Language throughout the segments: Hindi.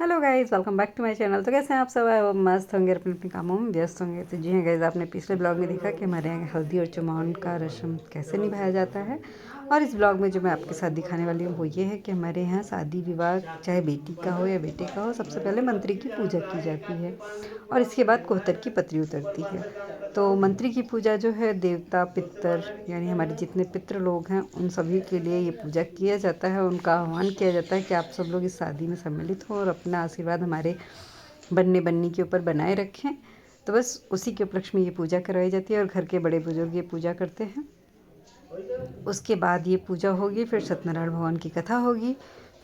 Hello guys, welcome back to my channel. तो कैसे हैं आप सब? वो मस्त होंगे, अपने अपने कामों में व्यस्त होंगे। तो जी हाँ गाइज़, आपने पिछले ब्लॉग में देखा कि हमारे यहाँ हल्दी और चुमावन का रस्म कैसे निभाया जाता है। और इस ब्लॉग में जो मैं आपके साथ दिखाने वाली हूँ वो ये है कि हमारे यहाँ शादी विवाह चाहे बेटी का हो या बेटे का हो, सबसे पहले मंत्री की पूजा की जाती है और इसके बाद कोहतर की पतरी उतरती है। तो मंत्री की पूजा जो है देवता पितर यानी हमारे जितने पितृ लोग हैं उन सभी के लिए ये पूजा किया जाता है। उनका आह्वान किया जाता है कि आप सब लोग इस शादी में सम्मिलित हो और अपना आशीर्वाद हमारे बनने बन्नी के ऊपर बनाए रखें। तो बस उसी के उपलक्ष्य में ये पूजा करवाई जाती है और घर के बड़े बुजुर्ग ये पूजा करते हैं। उसके बाद ये पूजा होगी, फिर सत्यनारायण भगवान की कथा होगी,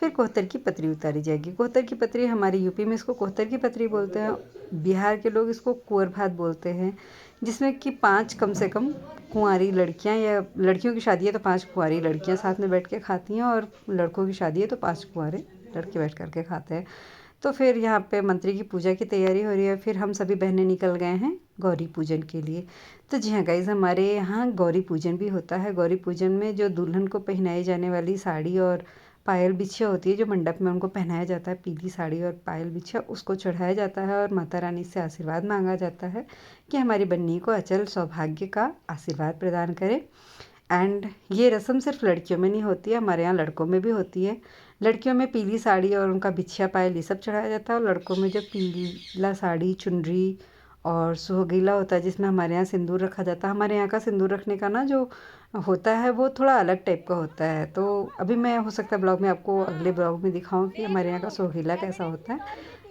फिर कोहतर की पतरी उतारी जाएगी। कोहतर की पतरी हमारे यूपी में इसको कोहतर की पतरी बोलते हैं, बिहार के लोग इसको कुंवर भात बोलते हैं, जिसमें कि 5 कम से कम कुंवारी लड़कियां या लड़कियों की शादी है तो 5 कुंवारी लड़कियां साथ में बैठ के खाती हैं और लड़कों की शादी है तो 5 कुंवारे लड़के बैठ कर के खाते हैं। तो फिर यहाँ पे मंत्री की पूजा की तैयारी हो रही है, फिर हम सभी बहनें निकल गए हैं गौरी पूजन के लिए। तो जी हाँ गाइज़, हमारे यहाँ गौरी पूजन भी होता है। गौरी पूजन में जो दुल्हन को पहनाई जाने वाली साड़ी और पायल बिछिया होती है, जो मंडप में उनको पहनाया जाता है, पीली साड़ी और पायल बिछिया, उसको चढ़ाया जाता है और माता रानी से आशीर्वाद मांगा जाता है कि हमारी बन्नी को अचल सौभाग्य का आशीर्वाद प्रदान करें। एंड ये रस्म सिर्फ लड़कियों में नहीं होती है, हमारे यहाँ लड़कों में भी होती है। लड़कियों में पीली साड़ी और उनका बिछिया पायल ये सब चढ़ाया जाता है और लड़कों में जो पीला साड़ी चुनरी और सुहागिला होता है जिसमें हमारे यहाँ सिंदूर रखा जाता है। हमारे यहाँ का सिंदूर रखने का ना जो होता है वो थोड़ा अलग टाइप का होता है। तो अभी मैं हो सकता है ब्लॉग में आपको अगले ब्लॉग में दिखाऊं कि हमारे यहाँ का सुहागिला कैसा होता है।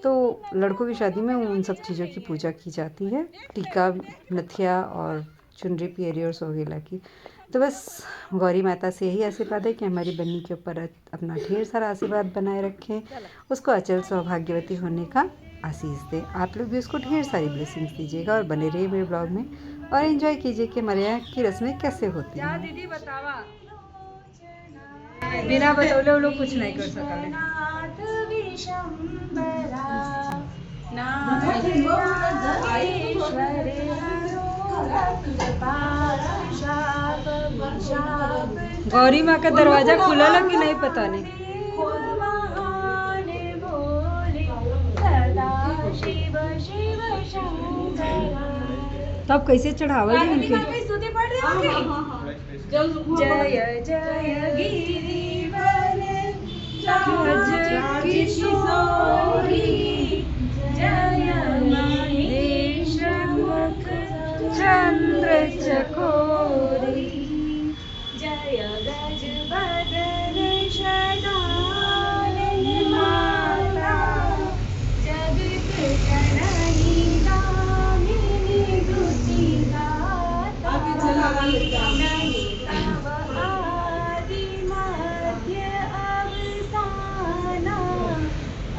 तो लड़कों की शादी में उन सब चीज़ों की पूजा की जाती है, टीका नथिया और चुनरी पियरी और सुहागिला की। तो बस गौरी माता से यही आशीर्वाद है कि हमारी बन्नी के ऊपर अपना ढेर सारा आशीर्वाद बनाए रखें, उसको अचल सौभाग्यवती होने का आशीष दें। आप लोग भी उसको ढेर सारी ब्लेसिंग्स दीजिएगा और बने रहिए मेरे ब्लॉग में और एंजॉय कीजिए कि हमारे यहाँ की रस्में कैसे होती हैं। दीदी बतावा, बिना बतौले वो लोग कुछ नहीं कर सकते। गौरी माँ का दरवाजा खुला लग कि नहीं पता नहीं। तब कैसे चढ़ावल उनके? जय जय गिरिवर किशोरी, जय महेश मुख चंद्र चकोरी, जय गज बदन शदानी माता, जगत जननी दामिनी दुति दाता, नमित तव आदि मध्य अवसाना,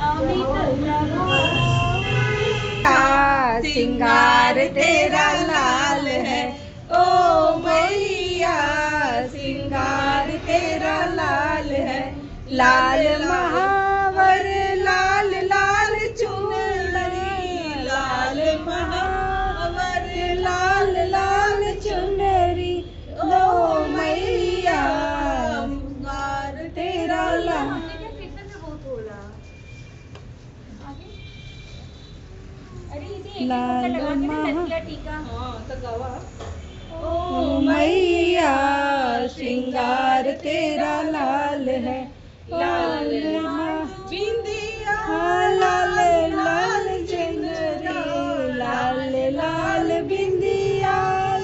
अमित प्रभाव सिंगार तेरा लाल है ओ मैया, सिंगार तेरा लाल है, लाल महावर लाल लाल चुनरी, लाल महावर लाल लाल चुनरी ओ मैया, सिंगार तेरा लाल। लाल ओ मैया, श्रृंगार तेरा लाल है, लाल बिंदिया लाल लाल चुनरी, लाल लाल बिंदिया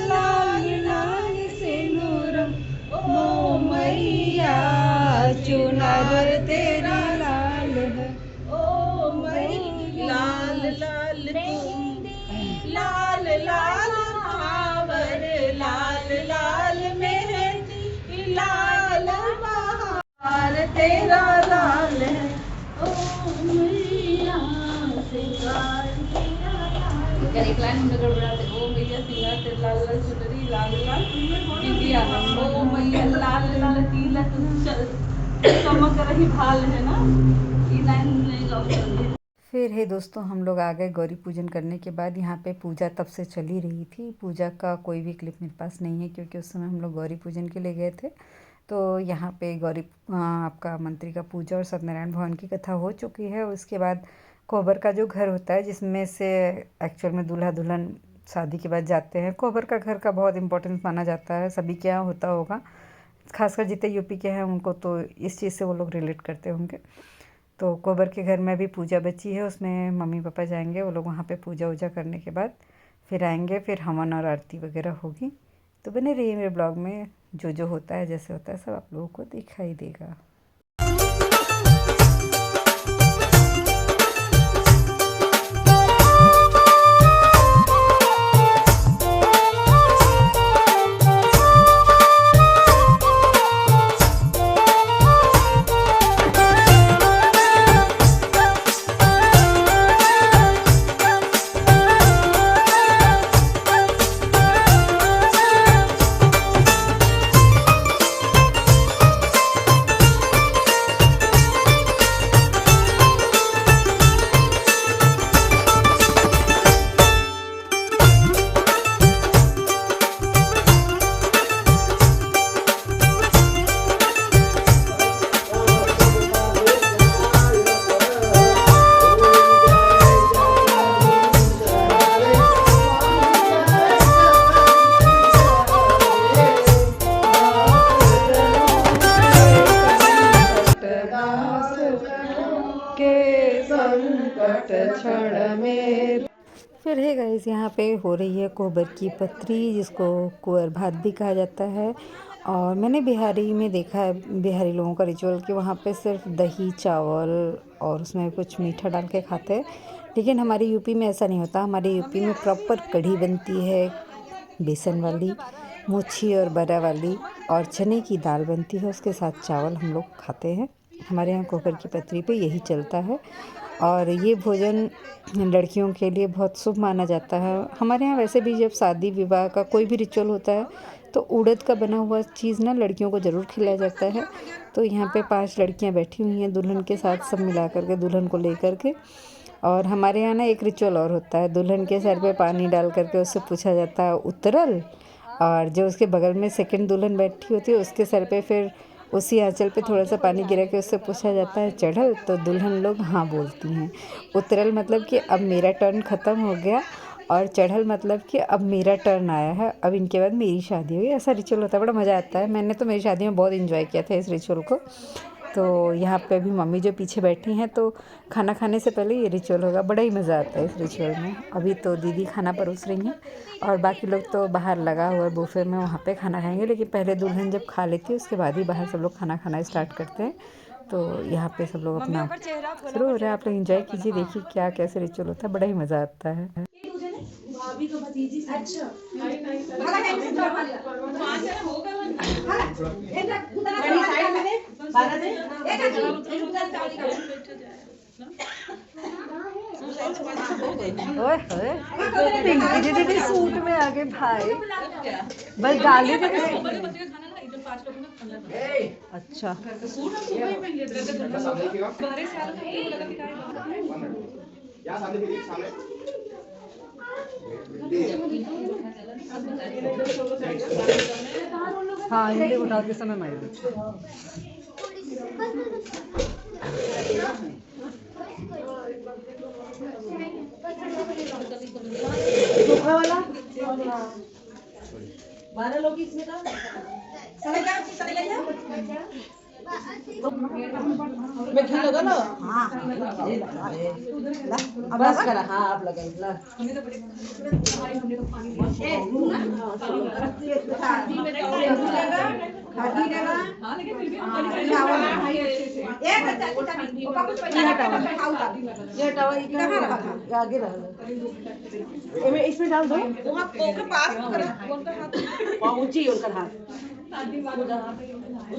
लाल लाल सिंदूर ओ मैया, चुनर तेरा लाल है ओ मैया, लाल लाल लाल लाल महावर लाल लाल मेहंदी लाल महावर तेरा लाल है ओ मैया, सिंगार तेरा लाल। एक लाइन में गड़बड़ाते, ओ मैया सिंगार तेरा लाल लाल चुनरी लाल लाल बिंदिया, ओ मैया लाल लाल तिलक चमक रही भाल है ना, ये लाइन नहीं गाओ। फिर हे दोस्तों, हम लोग आ गए गौरी पूजन करने के बाद। यहाँ पे पूजा तब से चल ही रही थी। पूजा का कोई भी क्लिप मेरे पास नहीं है क्योंकि उस समय हम लोग गौरी पूजन के लिए गए थे। तो यहाँ पे गौरी आपका मंत्री का पूजा और सत्यनारायण भगवान की कथा हो चुकी है। उसके बाद कोबर का जो घर होता है जिसमें से एक्चुअल में दूल्हा दुल्हन शादी के बाद जाते हैं, कोबर का घर का बहुत इम्पोर्टेंस माना जाता है। सभी के यहाँ होता होगा, खासकर जितने यूपी के हैं उनको तो इस चीज़ से वो लोग रिलेट करते होंगे। तो कोबर के घर में भी पूजा बची है, उसमें मम्मी पापा जाएंगे, वो लोग वहाँ पे पूजा वूजा करने के बाद फिर आएंगे, फिर हवन और आरती वगैरह होगी। तो बने रहिए मेरे ब्लॉग में, जो होता है जैसे होता है सब आप लोगों को दिखाई देगा। फिर है गाइस, यहाँ पे हो रही है कोबर की पतरी, जिसको कुंवर भात भी कहा जाता है। और मैंने बिहारी में देखा है, बिहारी लोगों का रिचुअल कि वहाँ पे सिर्फ दही चावल और उसमें कुछ मीठा डाल के खाते हैं। लेकिन हमारे यूपी में ऐसा नहीं होता। हमारे यूपी में प्रॉपर कढ़ी बनती है, बेसन वाली, मोची और बड़ा वाली, और चने की दाल बनती है, उसके साथ चावल हम लोग खाते हैं। हमारे यहाँ कोबर की पतरी पे यही चलता है। और ये भोजन लड़कियों के लिए बहुत शुभ माना जाता है। हमारे यहाँ वैसे भी जब शादी विवाह का कोई भी रिचुअल होता है तो उड़द का बना हुआ चीज़ ना लड़कियों को ज़रूर खिलाया जाता है। तो यहाँ पे 5 लड़कियाँ बैठी हुई हैं दुल्हन के साथ, सब मिला करके दुल्हन को ले करके। और हमारे यहाँ ना एक रिचुअल और होता है, दुल्हन के सर पे पानी डाल करके उससे पूछा जाता है उतरल, और जो उसके बगल में सेकंड दुल्हन बैठी होती है उसके सर पे फिर उसी आंचल पे थोड़ा सा पानी गिरा के उससे पूछा जाता है चढ़ल, तो दुल्हन लोग हाँ बोलती हैं। उतरल मतलब कि अब मेरा टर्न ख़त्म हो गया, और चढ़ल मतलब कि अब मेरा टर्न आया है, अब इनके बाद मेरी शादी हुई। ऐसा रिचुअल होता है, बड़ा मज़ा आता है। मैंने तो मेरी शादी में बहुत इन्जॉय किया था इस रिचुअल को। तो यहाँ पे अभी मम्मी जो पीछे बैठी हैं, तो खाना खाने से पहले ये रिचुअल होगा। बड़ा ही मज़ा आता है इस रिचुअल में। अभी तो दीदी खाना परोस रही हैं और बाकी लोग तो बाहर लगा हुआ है बुफे में, वहाँ पे खाना खाएंगे। लेकिन पहले दुल्हन जब खा लेती है उसके बाद ही बाहर सब लोग खाना खाना स्टार्ट करते हैं। तो यहाँ पे सब लोग अपना शुरू हो रहा है। आप लोग एंजॉय कीजिए, देखिए क्या कैसे रिचुअल होता है, बड़ा ही मज़ा आता है। पिंकी दीदी भी सूट में आगे भाई, बस गाली भी अच्छा। हाँ, ये उठा के समय मैं वाला 12 लोग इसमें था। मैं घी लगा लो। हाँ बस करा। हाँ आप लगाइए। इसमें डाल दो, ऊंची उनका हाथ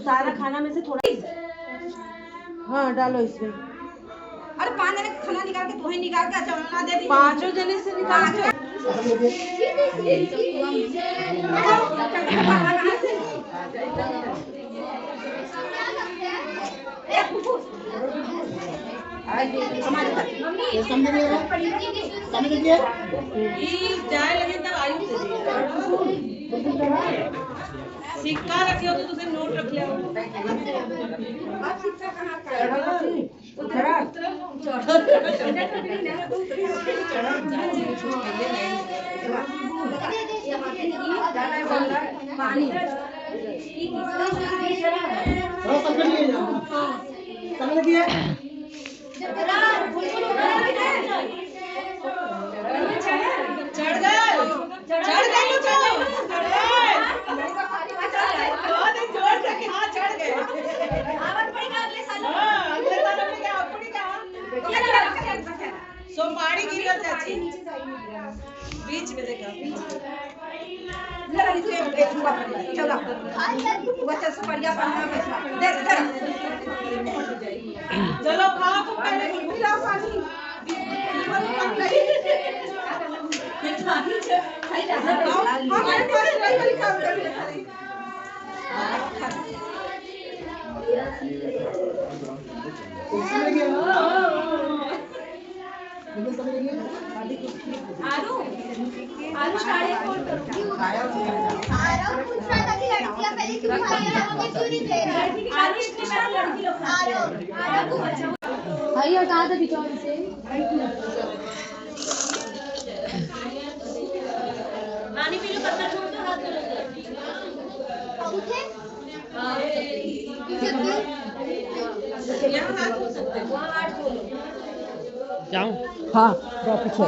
सारा खाना में से थोड़ा। हाँ डालो इसमें। अरे 5 जने खाना निकाल के तुम्हें निकाल के अच्छा दे दी। 5 जने से निकाल के जाए लगे तब आयु सिक्का रखियो तो तुझे नोट रख लिया सोमवारी गिरल चाची बीच में देखा चलो बच्चा से बढ़िया पढ़ना देख चलो खाओ तुम पहले पिलाओ पानी आरू साड़ी खोल आरू पूछ रहा था कि लड़कियां पहले क्यों खाई है हमें क्यों नहीं दे रहा आरू इतनी सारी लड़की लोग आरू भाई और कहां था बिचौल से पानी पी लो पत्थर छोड़ दो हाथ में उठे हां यहां हाथ धो सकते हैं वहां हाथ धो लो जाऊं हाँ पीछे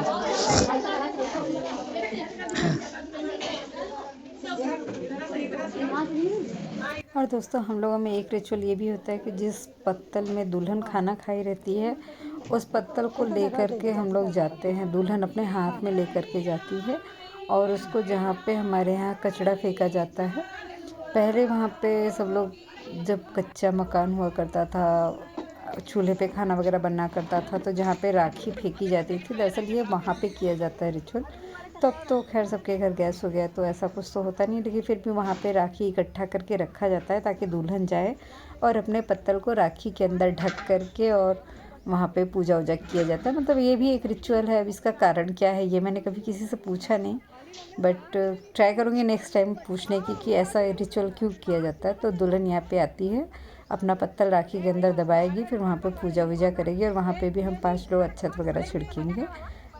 और दोस्तों हम लोगों में एक रिचुअल ये भी होता है कि जिस पत्तल में दुल्हन खाना खाई रहती है उस पत्तल को लेकर के हम लोग जाते हैं, दुल्हन अपने हाथ में लेकर के जाती है और उसको जहाँ पे हमारे यहाँ कचड़ा फेंका जाता है। पहले वहाँ पे सब लोग जब कच्चा मकान हुआ करता था, चूल्हे पे खाना वगैरह बनना करता था, तो जहाँ पे राखी फेंकी जाती थी, दरअसल ये वहाँ पे किया जाता है रिचुअल। तो अब तो खैर सबके घर गैस हो गया तो ऐसा कुछ तो होता नहीं, लेकिन फिर भी वहाँ पे राखी इकट्ठा करके रखा जाता है ताकि दुल्हन जाए और अपने पत्तल को राखी के अंदर ढक करके और वहाँ पे पूजा वूजा किया जाता है। मतलब ये भी एक रिचुअल है। अब इसका कारण क्या है ये मैंने कभी किसी से पूछा नहीं, बट ट्राई करूँगी नेक्स्ट टाइम पूछने की कि ऐसा रिचुअल क्यों किया जाता है। तो दुल्हन यहाँ पे आती है, अपना पत्तल राखी के अंदर दबाएगी, फिर वहाँ पे पूजा वूजा करेगी और वहाँ पे भी हम 5 लोग अक्षत वगैरह छिड़केंगे।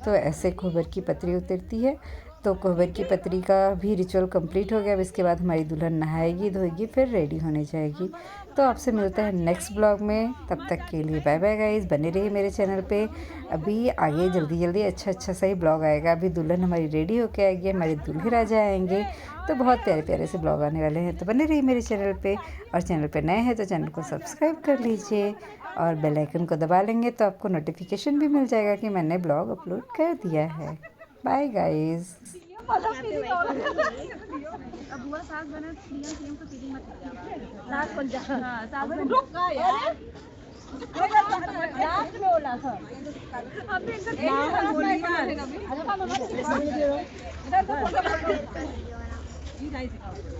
तो ऐसे कोहबर की पत्री उतरती है। तो कोहबर की पत्री का भी रिचुअल कंप्लीट हो गया। अब इसके बाद हमारी दुल्हन नहाएगी धोएगी फिर रेडी होने जाएगी। तो आपसे मिलता है नेक्स्ट ब्लॉग में, तब तक के लिए बाय बाय गाइस। बने रहिए मेरे चैनल पे, अभी आगे जल्दी जल्दी अच्छा सा ही ब्लॉग आएगा। अभी दुल्हन हमारी रेडी होके आएगी, हमारे दूल्हे राजा आएंगे, तो बहुत प्यारे प्यारे से ब्लॉग आने वाले हैं। तो बने रहिए मेरे चैनल पे, और चैनल पे नए हैं तो चैनल को सब्सक्राइब कर लीजिए और बेल आइकन को दबा लेंगे तो आपको नोटिफिकेशन भी मिल जाएगा कि मैंने ब्लॉग अपलोड कर दिया है। Bye guys.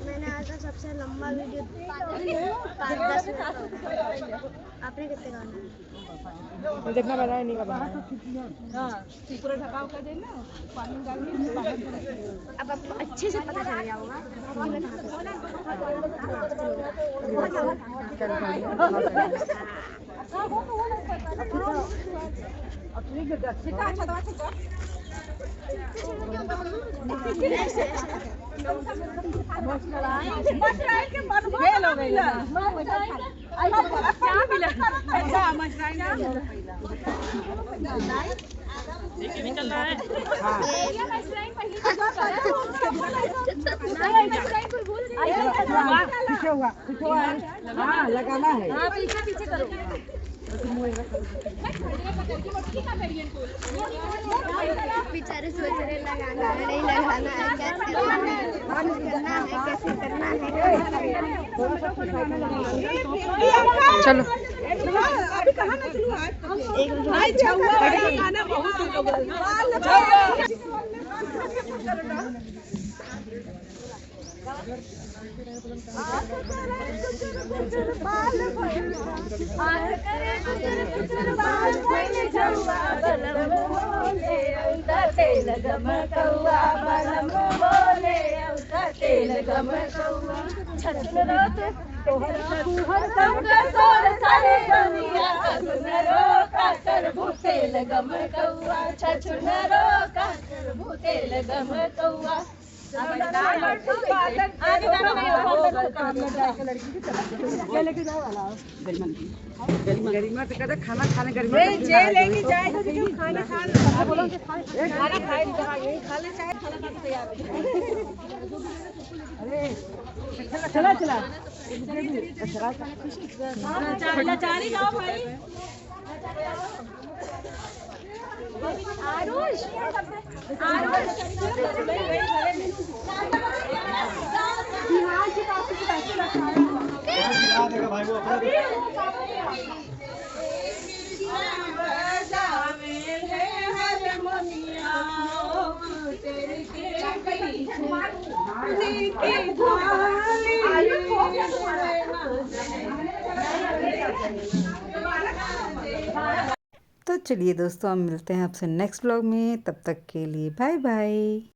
मैंने आज का सबसे लंबा वीडियो आपने कितने गाना देखना बना नहीं का बाहर पूरा ढकाव कर देना पानी डालने अब आपको अच्छे से पता चल गया होगा। लगाना है पीछे करो बेचारे सोच रहे लगाना है नहीं लगाना है, कैसे करना है चलो अभी कहाँ ना छछन रात तोहर फूहर संग सोर सारे दुनिया छछन रो काकर भूतेल गम कौआ छछन रो काकर भूतेल गम कौआ गरिमा से कहते खाना खाने गरिमा जे लेके जाए तो जो खाना खाना बोलो खाना खाए यही खा ले चाहे खाना खा तैयार अरे चला चला लाचारी जाओ भाई आरुष तो चलिए दोस्तों, हम मिलते हैं आपसे नेक्स्ट ब्लॉग में। तब तक के लिए बाय बाय।